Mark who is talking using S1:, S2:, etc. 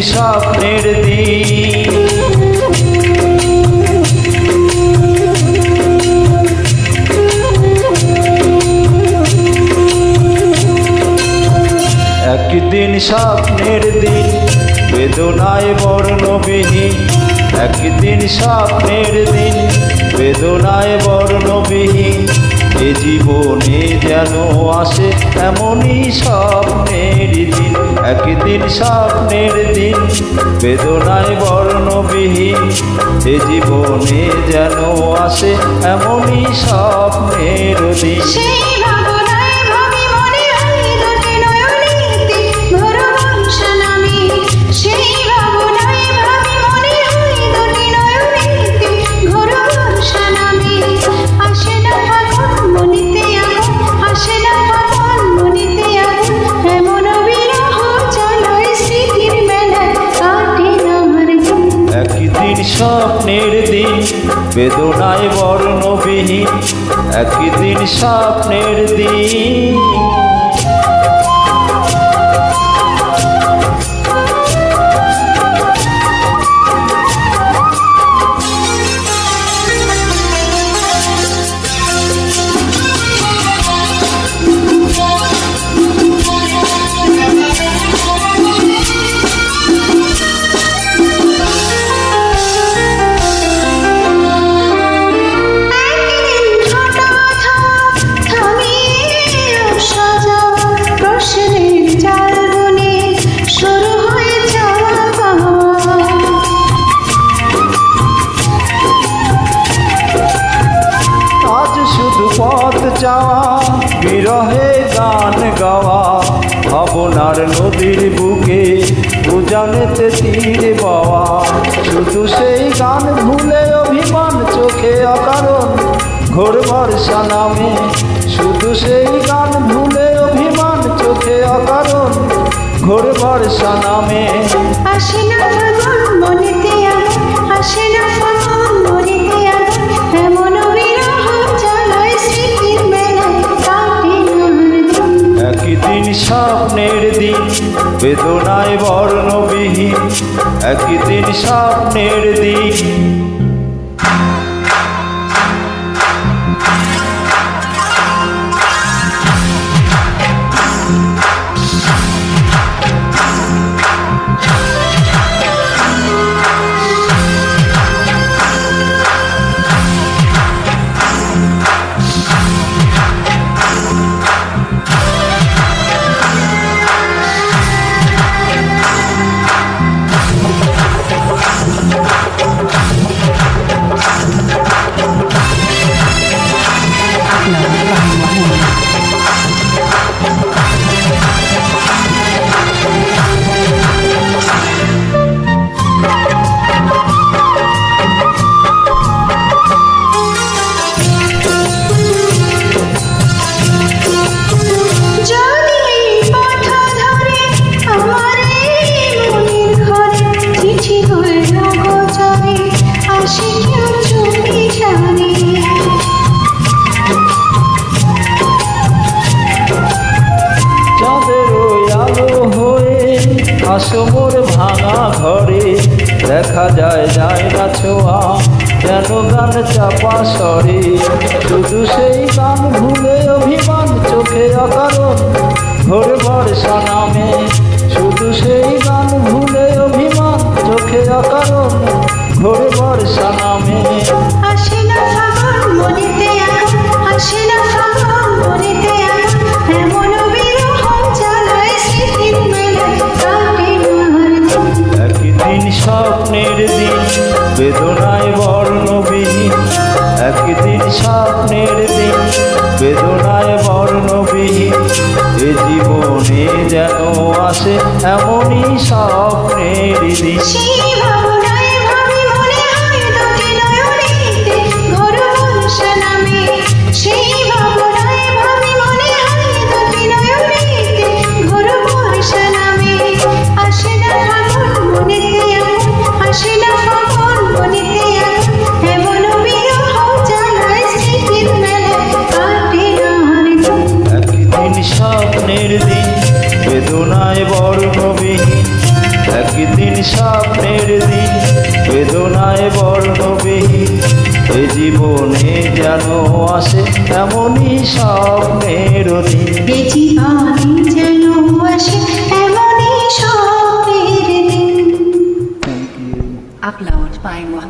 S1: স্বপ্নের দিন। একদিন স্বপ্নের দিন বেদনায় বর্ণবিহীন, একদিন স্বপ্নের দিন বেদনায় বর্ণবিহীন। এ জীবনে যেন আসে এমনই স্বপ্নের দিন, একদিন স্বপ্নের দিন বেদনায় বর্ণবিহীন। এ জীবনে যেন আসে এমনই স্বপ্নের দিন। একদিন স্বপ্নের দিন বেদনায় বর্ণবিহীন, একদিন স্বপ্নের দিন। পথ যাওয়া বিরহে গান গাওয়া, ভাবনার নদীর বুকে উজানেতে তীর বাওয়া। শুধু সেই গান ভুলে অভিমান চোখে অকারণ ঘোর বর্ষা নামে, শুধু সেই গান ভুলে অভিমান চোখে অকারণ ঘোর বর্ষা নামে।
S2: আসে না ফাগুন মনেতে আগুন, আসে না ফাগুন মনেতে আগুন, এমন বিরহ জ্বালায় স্মৃতির মেলায় কাটে না।
S1: একদিন স্বপ্নের দিন বেদনায় বর্ণবিহীন, একদিন স্বপ্নের দিন। আসমোর ভাঙা ঘরে দেখা যায় যায় না ছোঁয়া, যেন গান চাপা স্বরে। শুধু সেই গান ভুলে অভিমান চোখে অকারণ ঘোর বর্ষা নামে, শুধু সেই গান ভুলে অভিমান চোখে অকারণ ঘোর বর্ষা নামে।
S2: আসে না ফাগুন মনেতে আগুন, আসে না ফাগুন মনেতে আগুন, এমন বিরহ জ্বালায় স্মৃতির মেলায় কাটে না।
S1: একদিন স্বপ্নের দিন বেদনায় বর্ণবিহীন, একদিন স্বপ্নের দিন বেদনায় বর্ণবিহীন। এ জীবনে যেন আসে এমনই স্বপ্নের দিন। স্বপ্নের দিন বেদনায় বর্ণবিহীন, একদিন স্বপ্নের দিন বেদনায় বর্ণবিহীন এ জীবনে যেন আসে এমনই স্বপ্নের দিন।
S2: এ জীবনে যেন আসে এমনই স্বপ্নের দিন।
S3: Upload by Mahmoud.